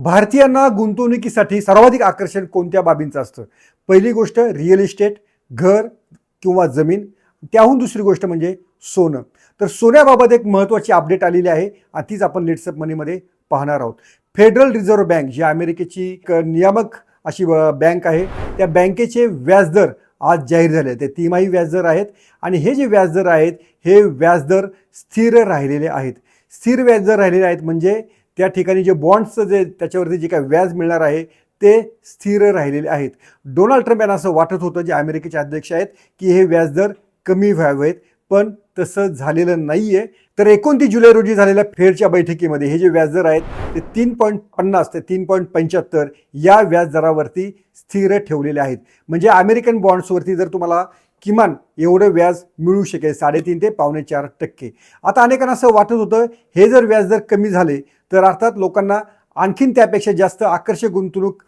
भारतीयांना गुंतवणुकीसाठी सर्वाधिक आकर्षण कोणत्या बाबींचं असतं? पहिली गोष्ट रिअल इस्टेट, घर किंवा जमीन. त्याहून दुसरी गोष्ट म्हणजे सोनं. तर सोन्याबाबत एक महत्त्वाची अपडेट आलेली आहे आणि तीच आपण लेट्स अप मनीमध्ये पाहणार आहोत. फेडरल रिझर्व्ह बँक जी अमेरिकेची नियामक अशी बँक आहे, त्या बँकेचे व्याजदर आज जाहीर झाले. ते तिमाही व्याजदर आहेत आणि हे जे व्याजदर आहेत हे व्याजदर स्थिर राहिलेले आहेत. स्थिर व्याजदर राहिलेले आहेत म्हणजे त्या ठिकाणी जे बॉन्ड्सचं जे त्याच्यावरती जे काही व्याज मिळणार आहे ते स्थिर राहिलेले आहेत. डोनाल्ड ट्रम्प यांना असं वाटत होतं, जे अमेरिकेचे अध्यक्ष आहेत, की हे व्याजदर कमी व्हावेत, पण तसं झालेलं नाही आहे. तर 29 जुलै रोजी झालेल्या फेडच्या बैठकीमध्ये हे जे व्याजदर आहेत ते 3.50 ते 3.75 या व्याजदरावरती स्थिर ठेवलेले आहेत. म्हणजे अमेरिकन बॉन्ड्सवरती जर तुम्हाला किमान एवढं व्याज मिळू शकेल, 3.5 ते 4.25%. आता अनेकांना असं वाटत होतं हे जर व्याजदर कमी झाले तर अर्थात लोकांना आणखीन त्यापेक्षा जास्त आकर्षक गुंतवणूक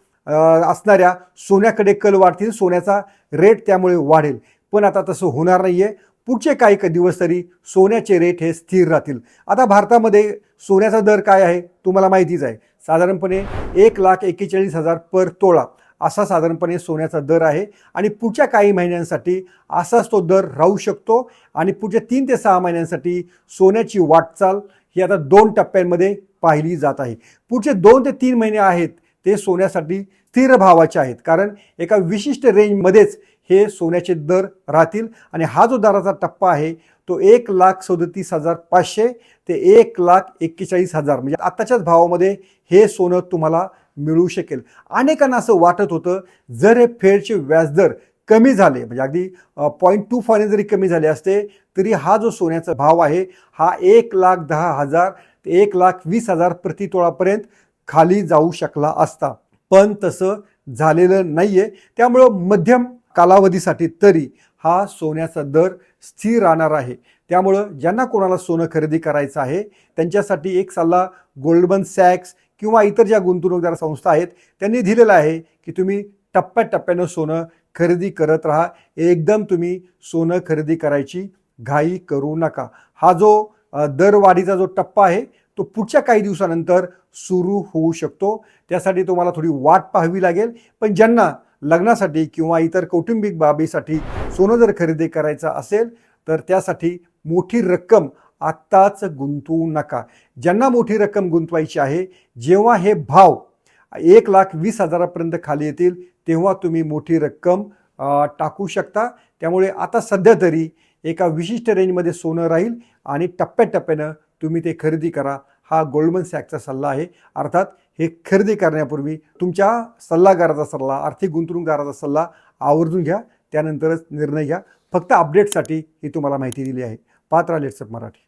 असणाऱ्या सोन्याकडे कल वाढतील, सोन्याचा रेट त्यामुळे वाढेल. पण आता तसं होणार नाहीये. पुढचे काही दिवस तरी सोन्याचे रेट हे स्थिर राहतील. आता भारतामध्ये सोन्याचा दर काय आहे तुम्हाला माहितीच आहे. साधारणपणे 1,41,000 पर तोळा असा साधारणपणे सोन्याचा दर आहे आणि पुढच्या काही महिन्यांसाठी असाच तो दर राहू शकतो. आणि पुढच्या 3 ते 6 महिन्यांसाठी सोन्याची वाटचाल ही आता 2 टप्प्यांमध्ये पाहिली जात आहे. पुढचे 2 ते 3 महिने आहेत ते सोन्यासाठी स्थिर भावाचे आहेत, कारण एका विशिष्ट रेंजमध्येच हे सोन्याचे दर राहतील. आणि हा जो दराचा टप्पा आहे तो 1,37,500 ते 1,41,000 म्हणजे आत्ताच्याच भावामध्ये हे सोनं तुम्हाला मिळू शकेल. अनेकांना असं वाटत होतं जर हे फेडचे व्याजदर कमी झाले, म्हणजे अगदी 0.25 जरी कमी झाले असते तरी हा जो सोन्याचा भाव आहे हा 1,10,000 ते 1,20,000 प्रति तोळापर्यंत खाली जाऊ शकला असता. पण तसं झालेलं नाहीये. त्यामुळं मध्यम कालावधीसाठी तरी हा सोन्याचा दर स्थिर राहणार आहे. त्यामुळं ज्यांना कोणाला सोनं खरेदी करायचं आहे त्यांच्यासाठी एक सल्ला गोल्डमन सॅक्स किंवा इतर ज्या गुंतवणूकदार संस्था आहेत त्यांनी दिलेला आहे की तुम्ही टप्प्याटप्प्यानं सोनं खरेदी करत राहा. एकदम तुम्ही सोनं खरेदी करायची घाई करू नका. हा जो दरवाढीचा जो टप्पा आहे तो पुढच्या काही दिवसानंतर सुरू होऊ शकतो. त्यासाठी तुम्हाला थोडी वाट पाहावी लागेल. पण ज्यांना लग्नासाठी किंवा इतर कौटुंबिक बाबीसाठी सोनं जर खरेदी करायचं असेल तर त्यासाठी मोठी रक्कम आत्ताच गुंतवू नका. ज्यांना मोठी रक्कम गुंतवायची आहे, जेव्हा हे भाव 1,20,000 पर्यंत खाली येतील तेव्हा तुम्ही मोठी रक्कम टाकू शकता. त्यामुळे आता सध्या तरी एका विशिष्ट रेंजमध्ये सोनं राहील आणि टप्प्याटप्प्यानं तुम्ही ते खरेदी करा. हा गोल्डमन सॅक्सचा सल्ला आहे. अर्थात हे खरेदी करण्यापूर्वी तुमच्या सल्लागाराचा सल्ला, आर्थिक गुंतवणूकदाराचा सल्ला आवर्जून घ्या, त्यानंतरच निर्णय घ्या. फक्त अपडेटसाठी ही तुम्हाला माहिती दिली आहे. पाहत राहा लेट्स अप मराठी.